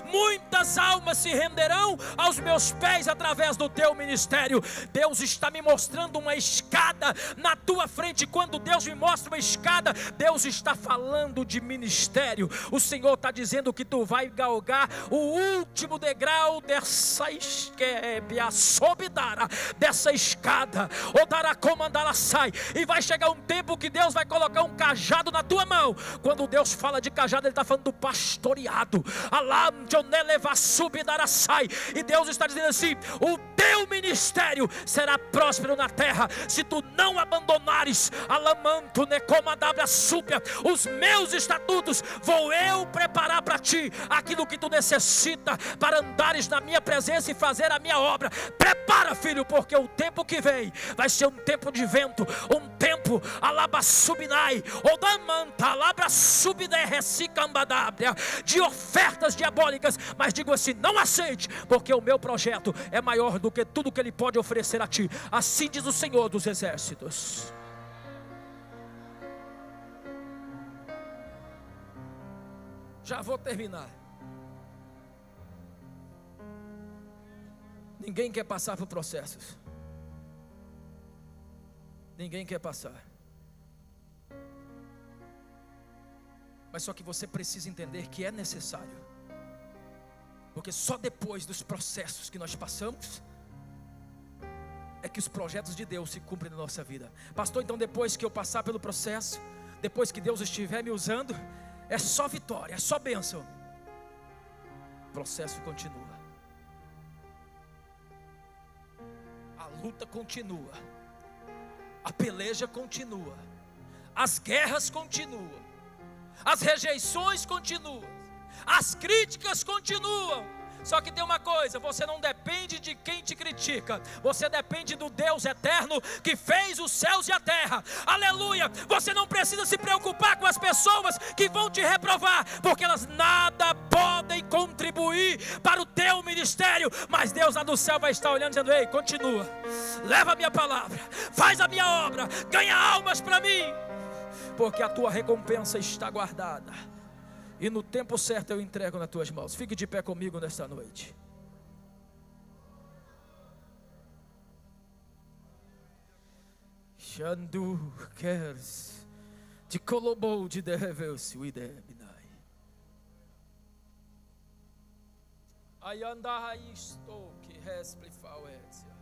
S1: Muitas almas se renderão aos meus pés através do teu ministério. Deus está me mostrando uma escada na tua frente. Quando Deus me mostra uma escada, Deus está falando de ministério. O Senhor está dizendo que tu vai galgar o último degrau dessa escada. E vai chegar um tempo que Deus vai colocar um cajado na tua mão. Quando Deus fala de cajado, Ele está falando do pastoreado. E Deus está dizendo assim: o teu ministério será próspero na terra, se tu não abandonares os meus estatutos. Vou eu preparar para ti aquilo que tu necessita para andares na minha presença e fazer a minha obra. Prepara, filho, porque o tempo que vem vai ser um tempo de vento, um tempo de ofertas diabólicas. Mas digo assim: não aceite, porque o meu projeto é maior do que tudo que Ele pode oferecer a ti. Assim diz o Senhor dos Exércitos. Já vou terminar. Ninguém quer passar por processos. Ninguém quer passar. Mas só que você precisa entender que é necessário. Porque só depois dos processos que nós passamos é que os projetos de Deus se cumprem na nossa vida. Pastor, então depois que eu passar pelo processo, depois que Deus estiver me usando, é só vitória, é só bênção. O processo continua. A luta continua. A peleja continua. As guerras continuam. As rejeições continuam. As críticas continuam. Só que tem uma coisa: você não depende de quem te critica, você depende do Deus eterno que fez os céus e a terra. Aleluia! Você não precisa se preocupar com as pessoas que vão te reprovar, porque elas nada podem contribuir para o teu ministério. Mas Deus lá do céu vai estar olhando, dizendo: ei, continua, leva a minha palavra, faz a minha obra, ganha almas para mim, porque a tua recompensa está guardada. E no tempo certo eu entrego nas tuas mãos. Fique de pé comigo nesta noite. Xandu queres te colobou de deveus o idebinai. Ayanda isto que resplifauetia.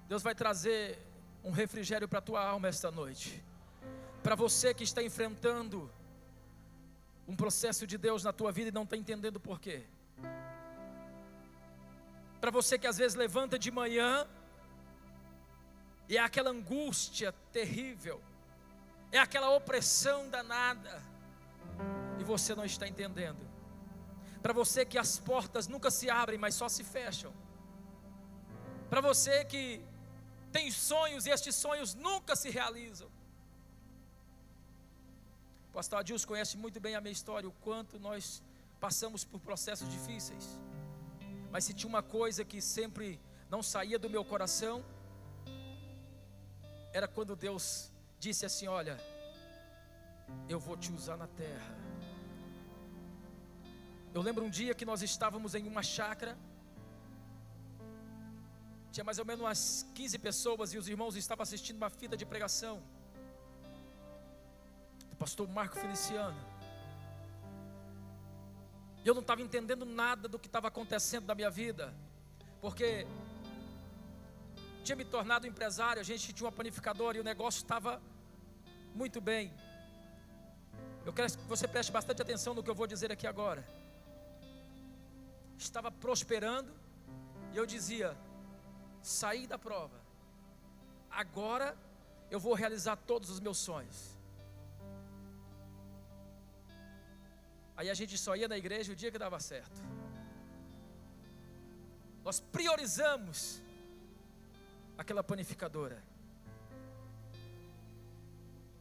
S1: Deus vai trazer um refrigério para a tua alma esta noite. Para você que está enfrentando um processo de Deus na tua vida e não está entendendo por quê. Para você que às vezes levanta de manhã e é aquela angústia terrível, é aquela opressão danada, e você não está entendendo. Para você que as portas nunca se abrem, mas só se fecham. Para você que tem sonhos e estes sonhos nunca se realizam. O pastor Adilson conhece muito bem a minha história, o quanto nós passamos por processos difíceis. Mas se tinha uma coisa que sempre não saía do meu coração, era quando Deus disse assim: olha, eu vou te usar na terra. Eu lembro um dia que nós estávamos em uma chácara, tinha mais ou menos umas 15 pessoas e os irmãos estavam assistindo uma fita de pregação do pastor Marco Feliciano. E eu não estava entendendo nada do que estava acontecendo na minha vida, porque tinha me tornado empresário, a gente tinha uma panificadora e o negócio estava muito bem. Eu quero que você preste bastante atenção no que eu vou dizer aqui agora. Estava prosperando e eu dizia: saí da prova, agora eu vou realizar todos os meus sonhos. Aí a gente só ia na igreja o dia que dava certo. Nós priorizamos aquela panificadora.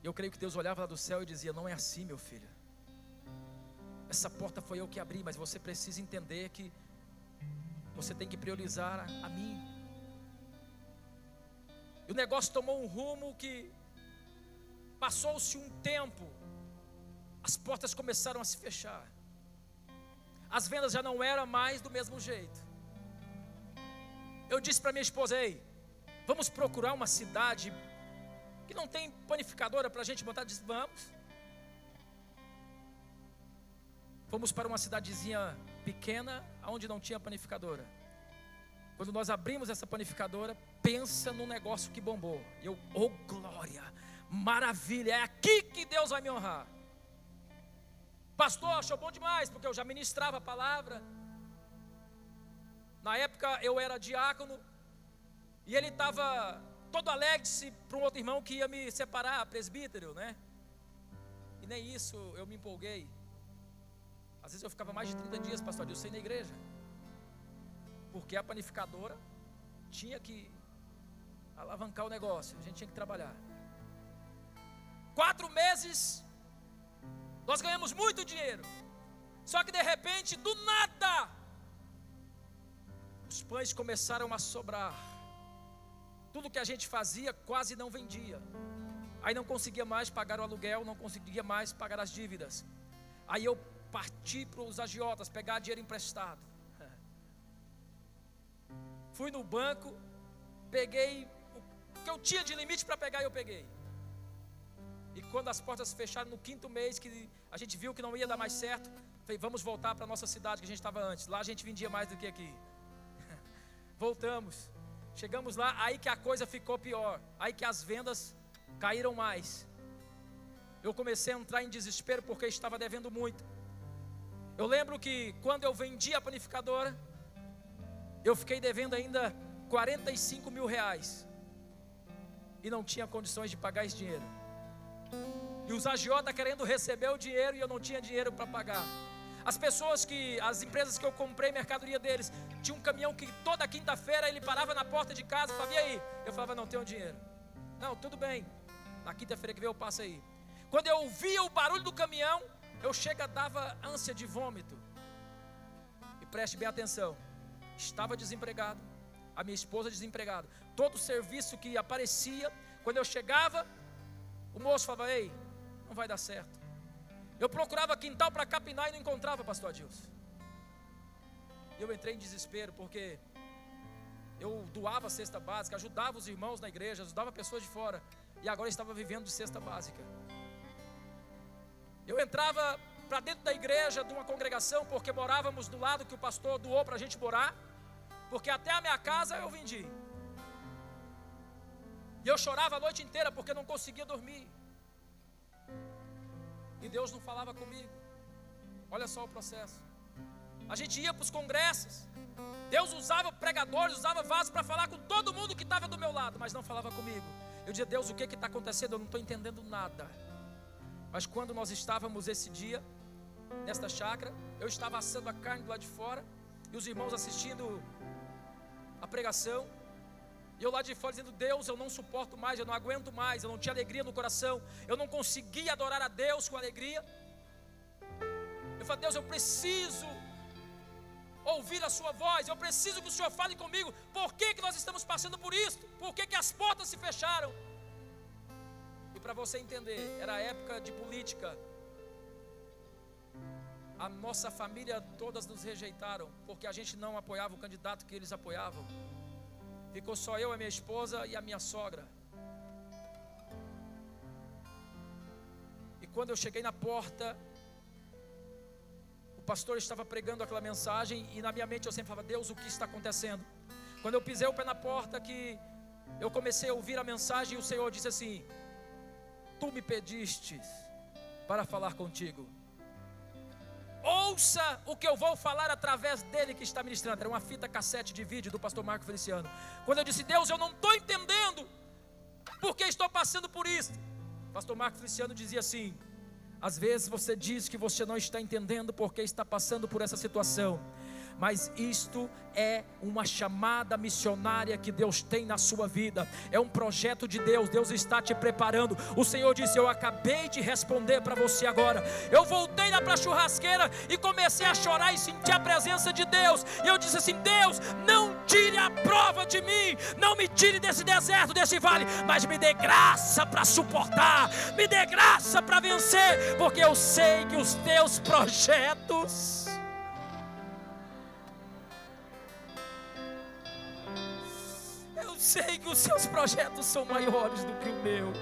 S1: Eu creio que Deus olhava lá do céu e dizia: não é assim, meu filho. Essa porta foi eu que abri, mas você precisa entender que você tem que priorizar a mim. E o negócio tomou um rumo que passou-se um tempo, as portas começaram a se fechar, as vendas já não eram mais do mesmo jeito. Eu disse para minha esposa: ei, vamos procurar uma cidade que não tem panificadora para a gente botar. Disse: vamos. Fomos para uma cidadezinha pequena, onde não tinha panificadora. Quando nós abrimos essa panificadora, pensa num negócio que bombou. Eu, oh glória, maravilha, é aqui que Deus vai me honrar. Pastor, achou bom demais, porque eu já ministrava a palavra. Na época eu era diácono, e ele estava todo alegre-se para um outro irmão que ia me separar, presbítero, né? E nem isso eu me empolguei. Às vezes eu ficava mais de 30 dias, pastor, eu sei, na igreja, porque a panificadora tinha que alavancar o negócio, a gente tinha que trabalhar. 4 meses, nós ganhamos muito dinheiro, só que de repente, do nada, os pães começaram a sobrar. Tudo que a gente fazia quase não vendia. Aí não conseguia mais pagar o aluguel, não conseguia mais pagar as dívidas. Aí eu parti para os agiotas, pegar dinheiro emprestado. Fui no banco, peguei o que eu tinha de limite para pegar, eu peguei. E quando as portas fecharam no 5º mês, que a gente viu que não ia dar mais certo, falei: vamos voltar para a nossa cidade que a gente estava antes. Lá a gente vendia mais do que aqui. Voltamos, chegamos lá, aí que a coisa ficou pior, aí que as vendas caíram mais. eu comecei a entrar em desespero porque estava devendo muito. Eu lembro que quando eu vendi a panificadora, eu fiquei devendo ainda 45 mil reais e não tinha condições de pagar esse dinheiro. E os agiotas querendo receber o dinheiro e eu não tinha dinheiro para pagar. As empresas que eu comprei mercadoria deles, tinha um caminhão que toda quinta-feira ele parava na porta de casa e falava: e aí? Eu falava: não tenho dinheiro. Não, tudo bem, na quinta-feira que vem eu passo aí. Quando eu ouvia o barulho do caminhão, eu dava ânsia de vômito. E preste bem atenção, estava desempregado, a minha esposa desempregada. Todo serviço que aparecia, quando eu chegava, o moço falava: ei, não vai dar certo. Eu procurava quintal para capinar e não encontrava, pastor Adilson. Eu entrei em desespero porque eu doava cesta básica, ajudava os irmãos na igreja, ajudava pessoas de fora, e agora eu estava vivendo de cesta básica. Eu entrava para dentro da igreja de uma congregação, porque morávamos do lado que o pastor doou para a gente morar, porque até a minha casa eu vendi. E eu chorava a noite inteira porque não conseguia dormir. E Deus não falava comigo. Olha só o processo. A gente ia para os congressos, Deus usava pregadores, usava vasos para falar com todo mundo que estava do meu lado, mas não falava comigo. Eu dizia: Deus, o que está acontecendo? Eu não estou entendendo nada. Mas quando nós estávamos esse dia, nesta chácara, eu estava assando a carne do lado de fora, e os irmãos assistindo a pregação, e eu lá de fora dizendo: Deus, eu não suporto mais, eu não aguento mais, eu não tinha alegria no coração, eu não conseguia adorar a Deus com alegria. Eu falei: Deus, eu preciso ouvir a sua voz, eu preciso que o Senhor fale comigo. Por que nós estamos passando por isso? Por que as portas se fecharam? E para você entender, era a época de política. A nossa família todas nos rejeitaram, porque a gente não apoiava o candidato que eles apoiavam. Ficou só eu, a minha esposa e a minha sogra. E quando eu cheguei na porta, o pastor estava pregando aquela mensagem, e na minha mente eu sempre falava: Deus, o que está acontecendo? Quando eu pisei o pé na porta, que eu comecei a ouvir a mensagem, e o Senhor disse assim: tu me pedistes para falar contigo, ouça o que eu vou falar através dele que está ministrando. Era uma fita cassete de vídeo do pastor Marco Feliciano. Quando eu disse: Deus, eu não estou entendendo porque estou passando por isso, o pastor Marco Feliciano dizia assim: às vezes você diz que você não está entendendo porque está passando por essa situação, mas isto é uma chamada missionária que Deus tem na sua vida. É um projeto de Deus. Deus está te preparando. O Senhor disse: eu acabei de responder para você agora. Eu voltei lá para a churrasqueira e comecei a chorar e sentir a presença de Deus. E eu disse assim: Deus, não tire a prova de mim, não me tire desse deserto, desse vale, mas me dê graça para suportar, me dê graça para vencer, porque eu sei que os teus projetos, sei que os seus projetos são maiores do que o meu.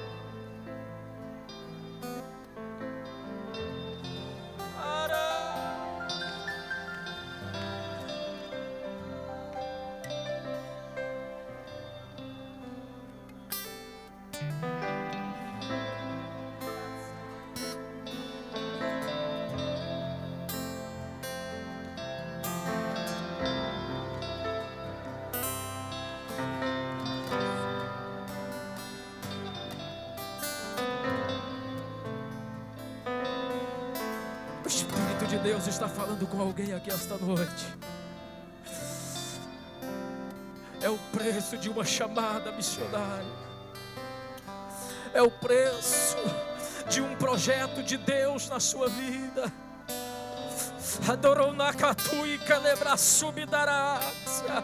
S1: Deus está falando com alguém aqui esta noite. É o preço de uma chamada missionária. É o preço de um projeto de Deus na sua vida. Adorou na catu e calebra subidarácia.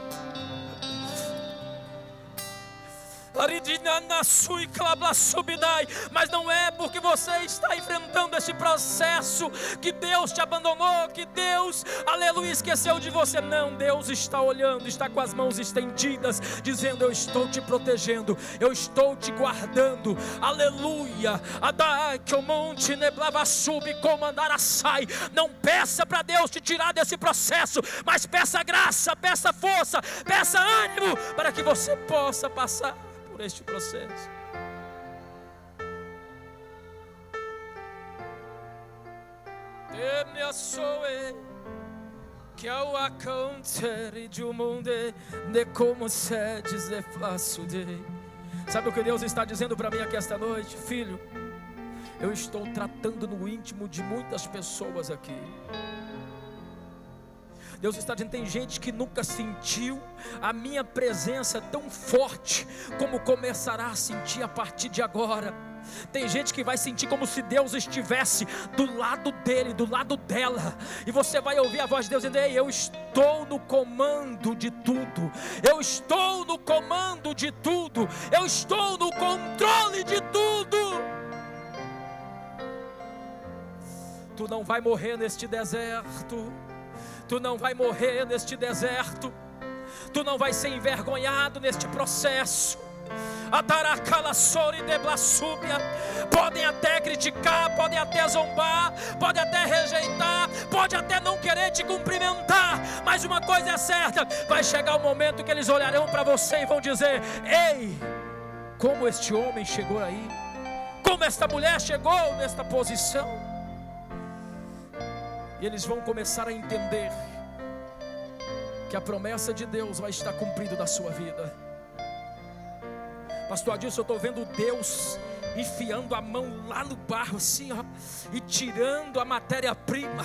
S1: Mas não é porque você está enfrentando esse processo que Deus te abandonou, que Deus, aleluia, esqueceu de você. Não, Deus está olhando, está com as mãos estendidas, dizendo: eu estou te protegendo, eu estou te guardando, aleluia. Não peça para Deus te tirar desse processo, mas peça graça, peça força, peça ânimo, para que você possa passar por este processo. e me assoe que ao acontecer de um mundo de como se diz de fácil de. Sabe o que Deus está dizendo para mim aqui esta noite? Filho, eu estou tratando no íntimo de muitas pessoas aqui. Deus está dizendo, tem gente que nunca sentiu a minha presença tão forte como começará a sentir a partir de agora. Tem gente que vai sentir como se Deus estivesse do lado dele, do lado dela, e você vai ouvir a voz de Deus dizendo: ei, eu estou no comando de tudo, eu estou no comando de tudo, eu estou no controle de tudo. Tu não vai morrer neste deserto, tu não vai morrer neste deserto, tu não vai ser envergonhado neste processo. Podem até criticar, podem até zombar, podem até rejeitar, pode até não querer te cumprimentar, mas uma coisa é certa: vai chegar o momento que eles olharão para você e vão dizer: ei, como este homem chegou aí, como esta mulher chegou nesta posição. E eles vão começar a entender que a promessa de Deus vai estar cumprida na sua vida. Pastor Adilson, eu estou vendo Deus enfiando a mão lá no barro assim, ó, e tirando a matéria-prima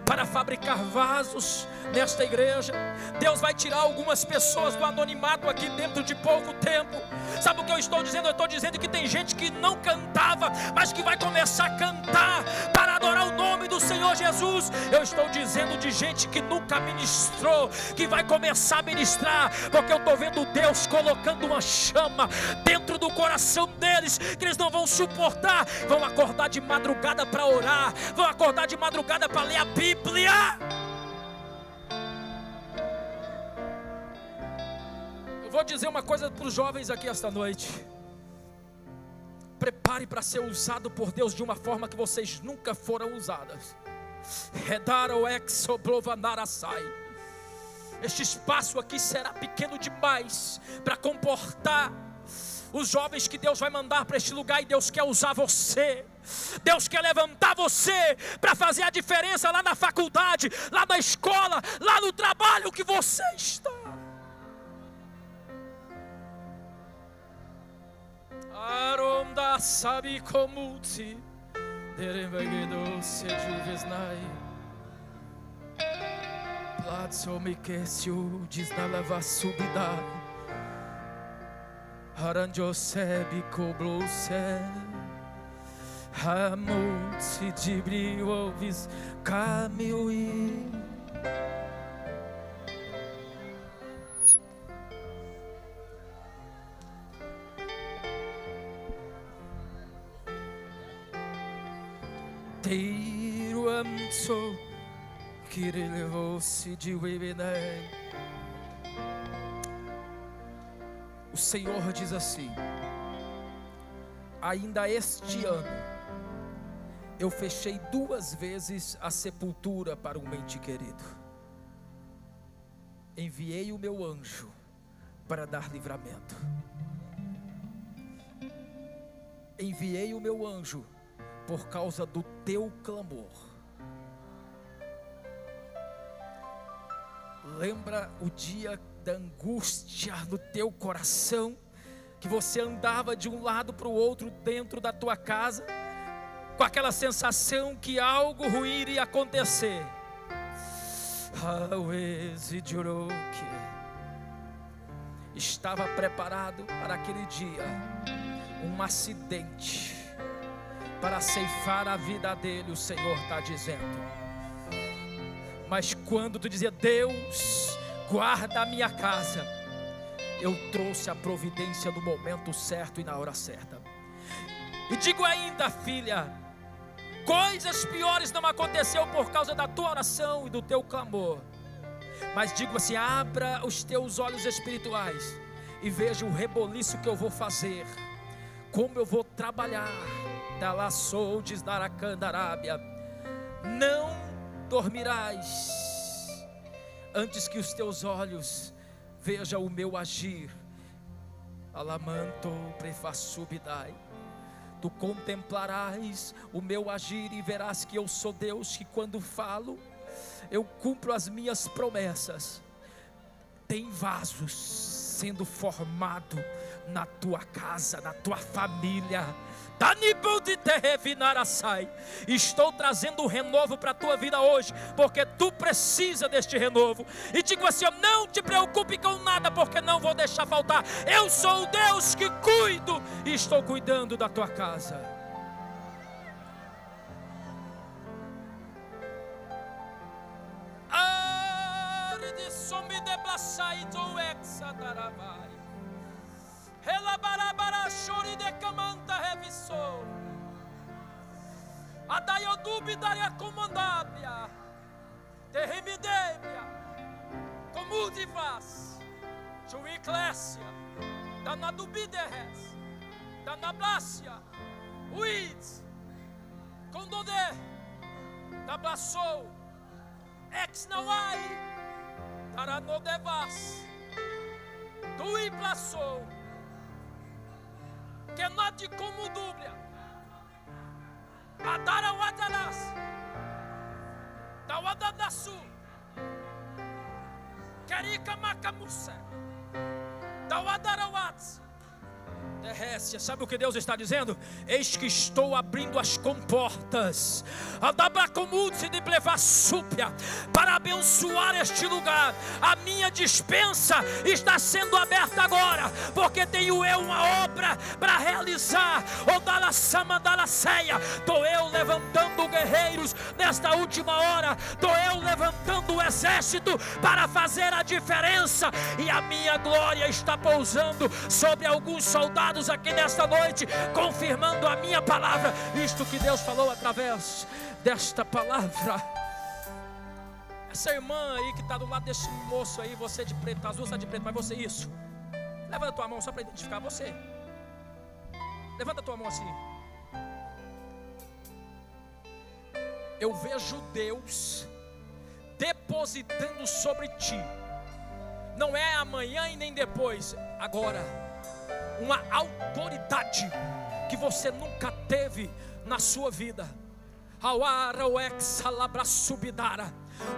S1: para fabricar vasos nesta igreja. Deus vai tirar algumas pessoas do anonimato aqui dentro de pouco tempo. Sabe o que eu estou dizendo? Eu estou dizendo que tem gente que não cantava, mas que vai começar a cantar para adorar o nome do Senhor Jesus. Eu estou dizendo de gente que nunca ministrou, que vai começar a ministrar, porque eu estou vendo Deus colocando uma chama dentro do coração deles, que eles não vão suportar. Vão acordar de madrugada para orar, vão acordar de madrugada para ler a Bíblia. Eu vou dizer uma coisa para os jovens aqui esta noite: prepare para ser usado por Deus de uma forma que vocês nunca foram usadas. Este espaço aqui será pequeno demais para comportar os jovens que Deus vai mandar para este lugar, e Deus quer usar você. Deus quer levantar você para fazer a diferença lá na faculdade, lá na escola, lá no trabalho que você está. Aronda sabe como te dereveguedo se juveznai. Platso me quecio desnalava subidai. Aranjo sebi coblose, amor se dibriu ouvis caminho. Teiro amso que levou-se de webenai. O Senhor diz assim: ainda este ano eu fechei 2 vezes a sepultura para um ente querido. Enviei o meu anjo para dar livramento. Enviei o meu anjo por causa do teu clamor. Lembra o dia da angústia no teu coração, que você andava de um lado para o outro dentro da tua casa, com aquela sensação que algo ruim iria acontecer? Estava preparado para aquele dia um acidente para ceifar a vida dele, o Senhor está dizendo. Mas quando tu dizia: Deus, guarda a minha casa, eu trouxe a providência no momento certo e na hora certa. E digo ainda, filha, coisas piores não aconteceu por causa da tua oração e do teu clamor. Mas digo assim: abra os teus olhos espirituais e veja o reboliço que eu vou fazer, como eu vou trabalhar. Dalassoldes daracandarábia. Não dormirás antes que os teus olhos vejam o meu agir. Alamanto prefasubidai. Tu contemplarás o meu agir e verás que eu sou Deus, que quando falo, eu cumpro as minhas promessas. Tem vasos sendo formado na tua casa, na tua família. Estou trazendo um renovo para a tua vida hoje, porque tu precisa deste renovo. E digo assim: não te preocupe com nada, porque não vou deixar faltar. Eu sou o Deus que cuido e estou cuidando da tua casa. Chori de camanta revisou. Adaiodubi daria comandabia. Terrimidebia. Comudivas. Juiclésia. Danadubideres. Danablácia. Uids. Condode. Dablaçou. Ex nauai. Taranodevas. Tuiplaçou. Que não de como dúblia, Adara Wadaras, Dawadadasu, Karika Macamusse, Dawadarawats. Derrécia, sabe o que Deus está dizendo? Eis que estou abrindo as comportas para abençoar este lugar. A minha dispensa está sendo aberta agora, porque tenho eu uma obra para realizar. Estou eu levantando guerreiros nesta última hora. Estou eu levantando o exército para fazer a diferença. E a minha glória está pousando sobre alguns soldados aqui nesta noite, confirmando a minha palavra. Isto que Deus falou através desta palavra. Essa irmã aí que está do lado desse moço aí, você de preto, azul está de preto, mas você isso. Levanta a tua mão só para identificar você. Levanta a tua mão assim. Eu vejo Deus depositando sobre ti. Não é amanhã e nem depois, agora. Uma autoridade que você nunca teve na sua vida.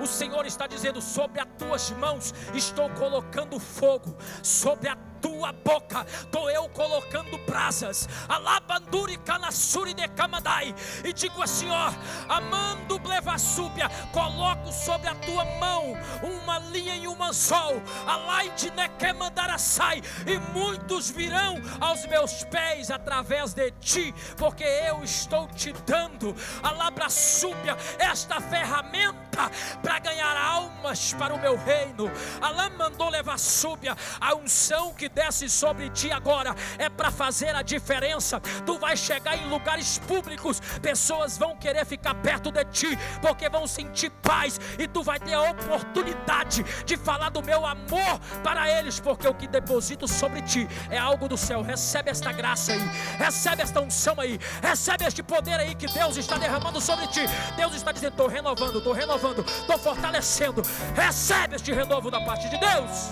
S1: O Senhor está dizendo: sobre as tuas mãos estou colocando fogo, sobre a tua boca estou eu colocando brasas. Alabanduri canassuri de camadai. E digo assim: ó, amando blevassúbia, coloco sobre a tua mão uma linha e um anzol. Alaide nequemandarassai. E muitos virão aos meus pés através de ti, porque eu estou te dando, alabrassúbia, esta ferramenta para ganhar almas para o meu reino. Alá mandou levar súbia. A unção que desce sobre ti agora é para fazer a diferença. Tu vai chegar em lugares públicos, pessoas vão querer ficar perto de ti, porque vão sentir paz, e tu vai ter a oportunidade de falar do meu amor para eles, porque o que deposito sobre ti é algo do céu. Recebe esta graça aí, recebe esta unção aí, recebe este poder aí que Deus está derramando sobre ti. Deus está dizendo: estou renovando, estou fortalecendo. Recebe este renovo da parte de Deus.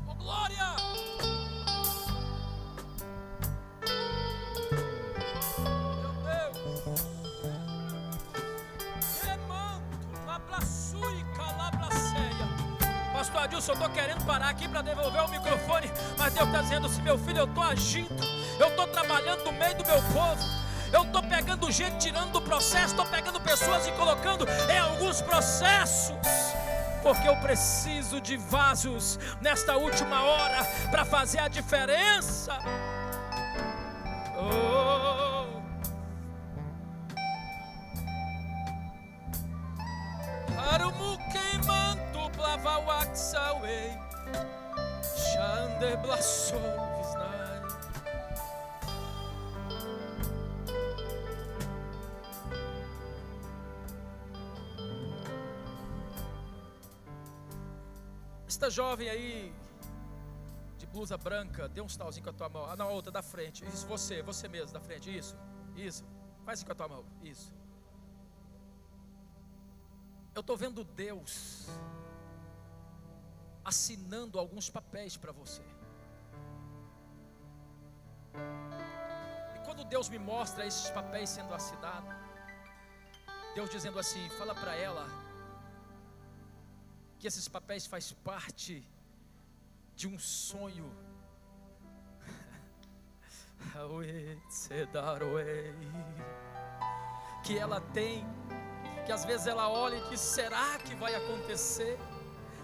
S1: Oh, glória! Meu Deus! Pastor Adilson, eu estou querendo parar aqui para devolver o microfone, mas Deus está dizendo assim: meu filho, eu estou agindo, eu estou trabalhando no meio do meu povo, eu estou pegando gente, tirando do processo, estou pegando pessoas e colocando em alguns processos, porque eu preciso de vasos nesta última hora para fazer a diferença. Oh. Esta jovem aí de blusa branca, dê um sinalzinho com a tua mão. Ah, não, outra da frente. Isso, você mesmo da frente. Isso. Faz assim com a tua mão. Isso. Eu estou vendo Deus assinando alguns papéis para você. E quando Deus me mostra esses papéis sendo assinados, Deus dizendo assim: fala para ela que esses papéis fazem parte de um sonho. Que ela tem, que às vezes ela olha e diz: será que vai acontecer?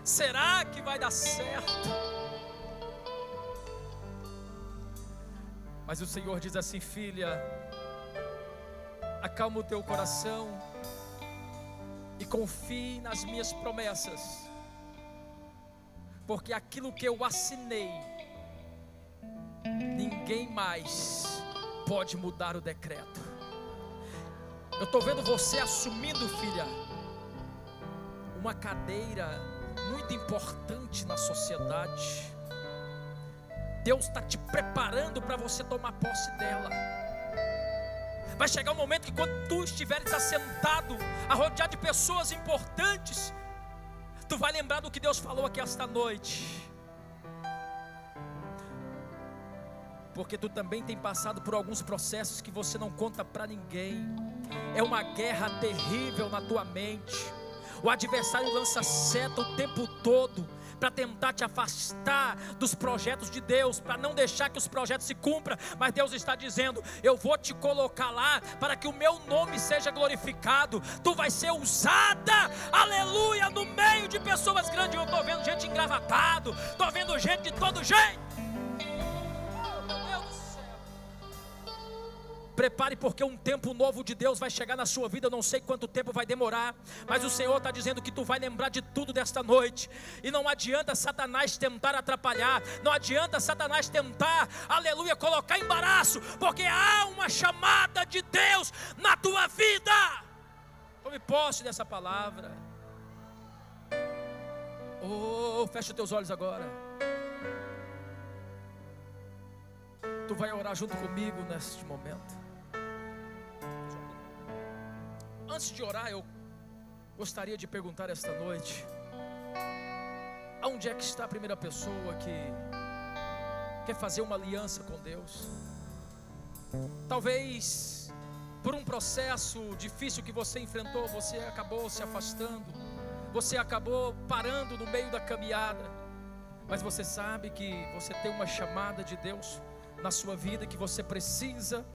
S1: Será que vai dar certo? Mas o Senhor diz assim: filha, acalma o teu coração e confie nas minhas promessas, porque aquilo que eu assinei, ninguém mais pode mudar o decreto. Eu estou vendo você assumindo, filha, uma cadeira muito importante na sociedade. Deus está te preparando para você tomar posse dela. Vai chegar um momento que quando tu estiveres assentado, rodeado de pessoas importantes, tu vai lembrar do que Deus falou aqui esta noite. Porque tu também tem passado por alguns processos que você não conta para ninguém. É uma guerra terrível na tua mente. O adversário lança seta o tempo todo para tentar te afastar dos projetos de Deus, para não deixar que os projetos se cumpram. Mas Deus está dizendo: eu vou te colocar lá para que o meu nome seja glorificado. Tu vai ser usada, aleluia, no meio de pessoas grandes. Eu estou vendo gente engravatado, estou vendo gente de todo jeito. Prepare, porque um tempo novo de Deus vai chegar na sua vida. Eu não sei quanto tempo vai demorar, mas o Senhor está dizendo que tu vai lembrar de tudo desta noite. E não adianta Satanás tentar atrapalhar, não adianta Satanás tentar, aleluia, colocar embaraço, porque há uma chamada de Deus na tua vida. Tome posse dessa palavra. Oh, fecha os teus olhos agora. Tu vai orar junto comigo neste momento. Antes de orar, eu gostaria de perguntar esta noite: aonde é que está a primeira pessoa que quer fazer uma aliança com Deus? Talvez por um processo difícil que você enfrentou, você acabou se afastando, você acabou parando no meio da caminhada. Mas você sabe que você tem uma chamada de Deus na sua vida, que você precisa